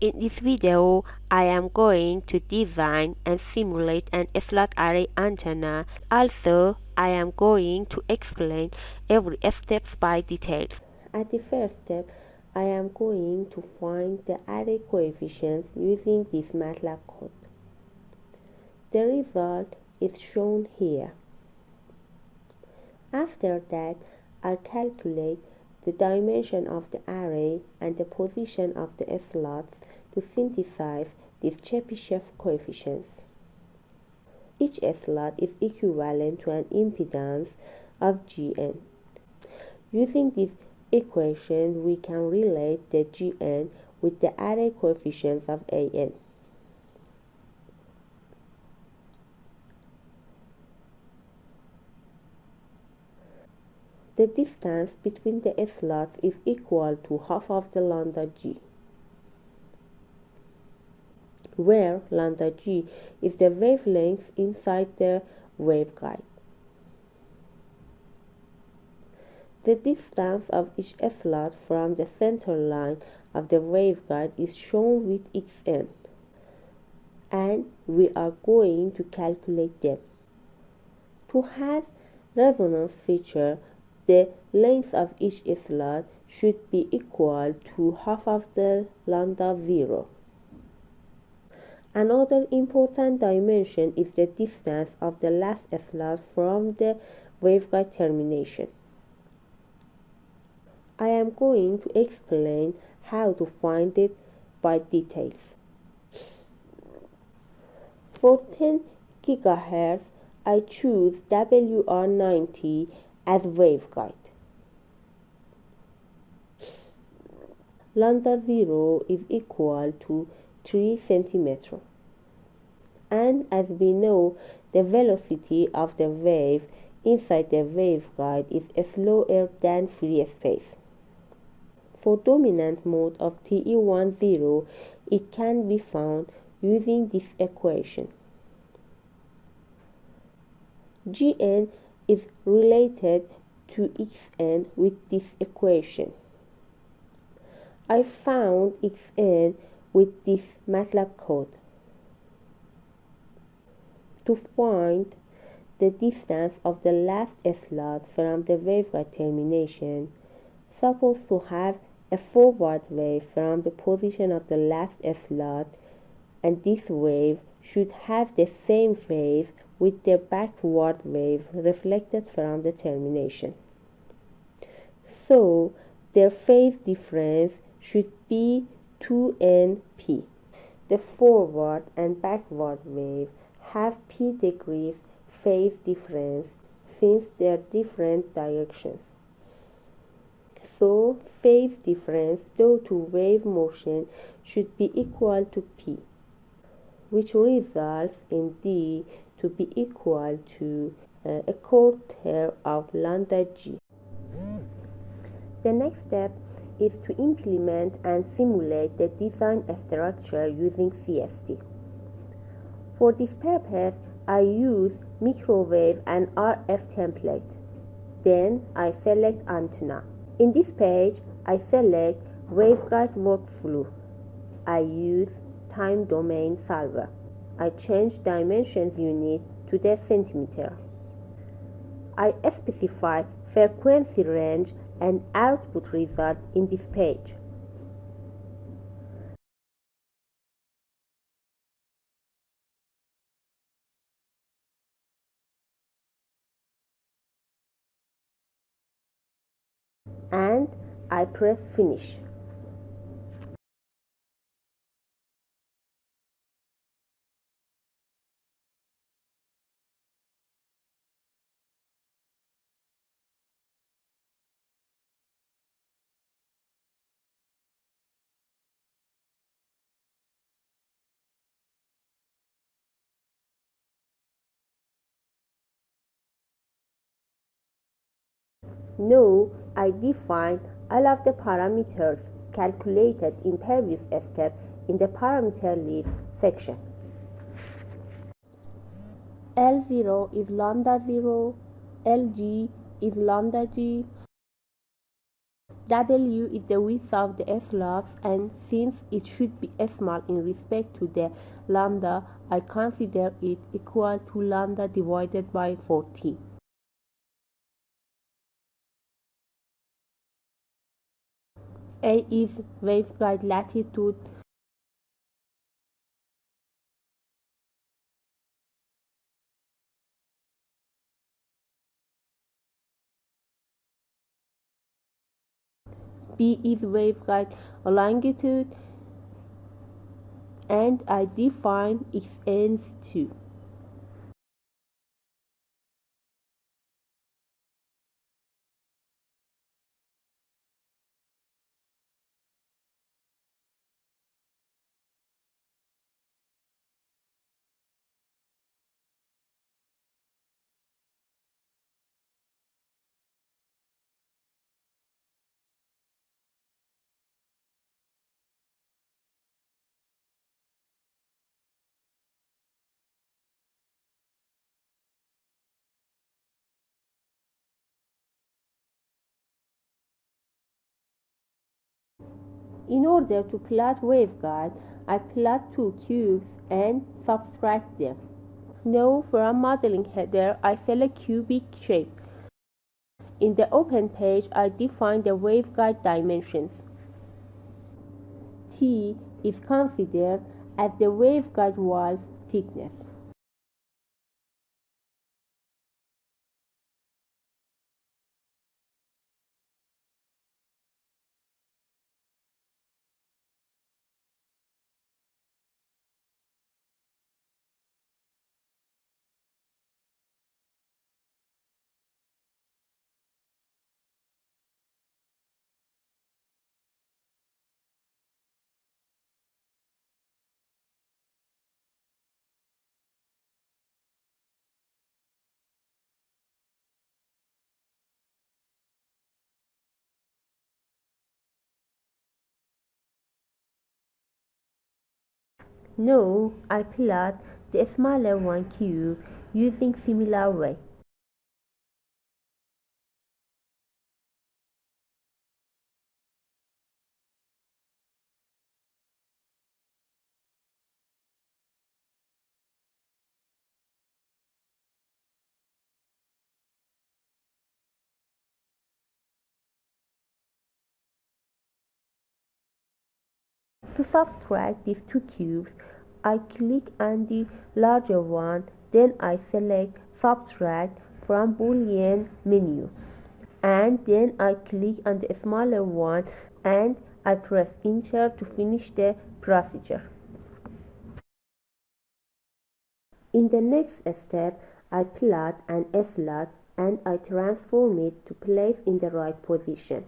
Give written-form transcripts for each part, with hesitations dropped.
In this video, I am going to design and simulate an slot array antenna. Also, I am going to explain every step by details. At the first step, I am going to find the array coefficients using this MATLAB code. The result is shown here. After that, I calculate the dimension of the array and the position of the slots to synthesize these Chebyshev coefficients. Each slot is equivalent to an impedance of Gn. Using these equations, we can relate the Gn with the array coefficients of An. The distance between the slots is equal to half of the lambda g, where lambda g is the wavelength inside the waveguide. The distance of each slot from the center line of the waveguide is shown with xn, and we are going to calculate them. To have resonance feature, the length of each slot should be equal to half of the lambda 0. Another important dimension is the distance of the last slot from the waveguide termination. I am going to explain how to find it by details. For 10 GHz, I choose WR90 as waveguide. Lambda 0 is equal to 3 cm. And as we know, the velocity of the wave inside the waveguide is slower than free space. For dominant mode of TE10, it can be found using this equation. Gn is related to xn with this equation. I found xn with this MATLAB code. To find the distance of the last slot from the waveguide termination, suppose to have a forward wave from the position of the last slot, and this wave should have the same phase with the backward wave reflected from the termination. So, their phase difference should be 2np. The forward and backward wave have p degrees phase difference since they are different directions. So, phase difference due to wave motion should be equal to p, which results in d to be equal to a quarter of lambda g. The next step is to implement and simulate the design structure using CST. For this purpose, I use microwave and RF template. Then I select antenna. In this page, I select waveguide workflow. I use time domain solver. I change dimensions unit to the centimeter. I specify frequency range and output result in this page. And I press finish. Now I define all of the parameters calculated in previous step in the parameter list section. L0 is lambda 0, Lg is lambda g, W is the width of the slots, and since it should be small in respect to the lambda, I consider it equal to lambda divided by 40. A is waveguide latitude. B is waveguide longitude, and I define its ends too. In order to plot waveguide, I plot two cubes and subtract them. Now from modeling header, I select cubic shape. In the open page, I define the waveguide dimensions. T is considered as the waveguide wall's thickness. Now I plot the smaller one cube using similar way. To subtract these two cubes, I click on the larger one, then I select Subtract from Boolean menu, and then I click on the smaller one and I press Enter to finish the procedure. In the next step, I plot an slot and I transform it to place in the right position.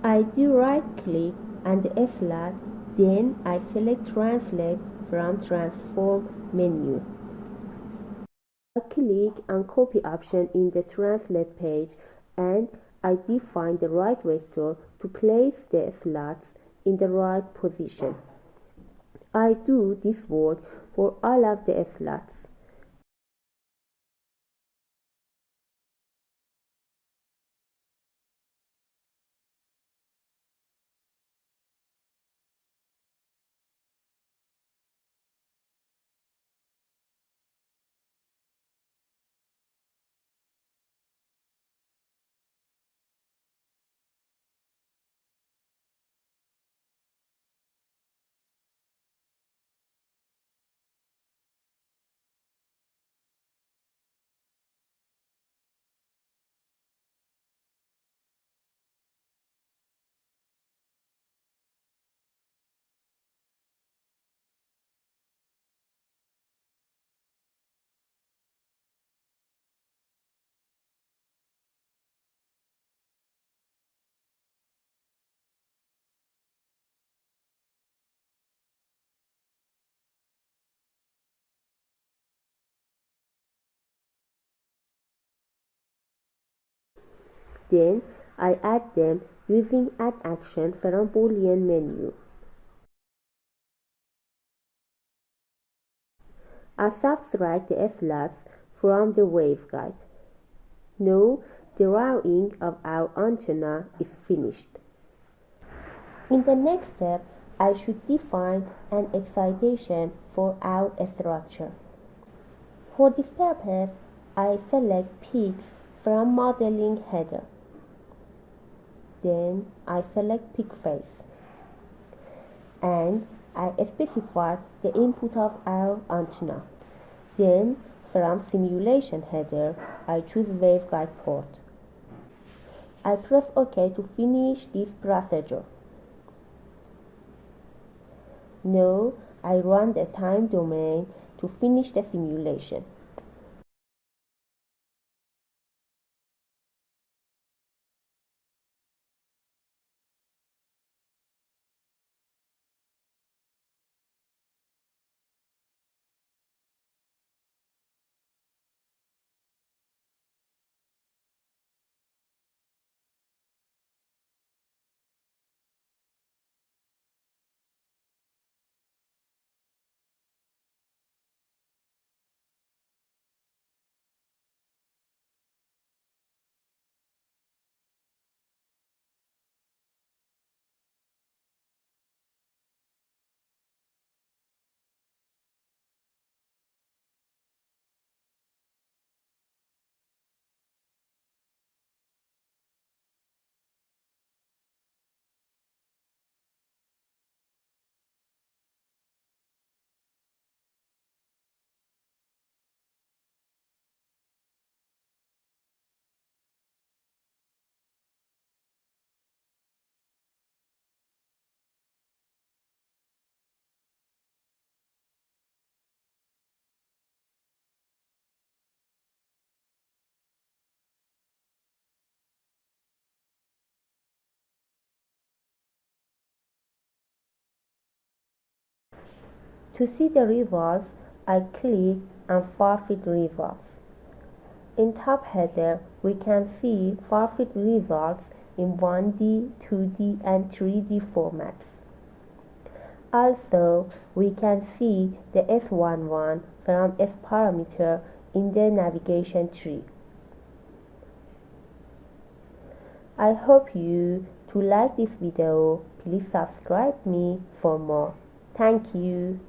I do right click on the slot, then I select Translate from Transform menu. I click on Copy option in the Translate page and I define the right vector to place the slots in the right position. I do this work for all of the slots. Then I add them using Add Action from Boolean menu. I subtract the slots from the waveguide. Now the drawing of our antenna is finished. In the next step, I should define an excitation for our structure. For this purpose, I select peaks from modeling header. Then I select peak face. And I specify the input of our antenna. Then from simulation header, I choose waveguide port. I press OK to finish this procedure. Now I run the time domain to finish the simulation. To see the results, I click on Far-Field Results. In top header, we can see Far-Field results in 1D, 2D, and 3D formats. Also, we can see the S11 from S parameter in the navigation tree. I hope you to like this video. Please subscribe me for more. Thank you.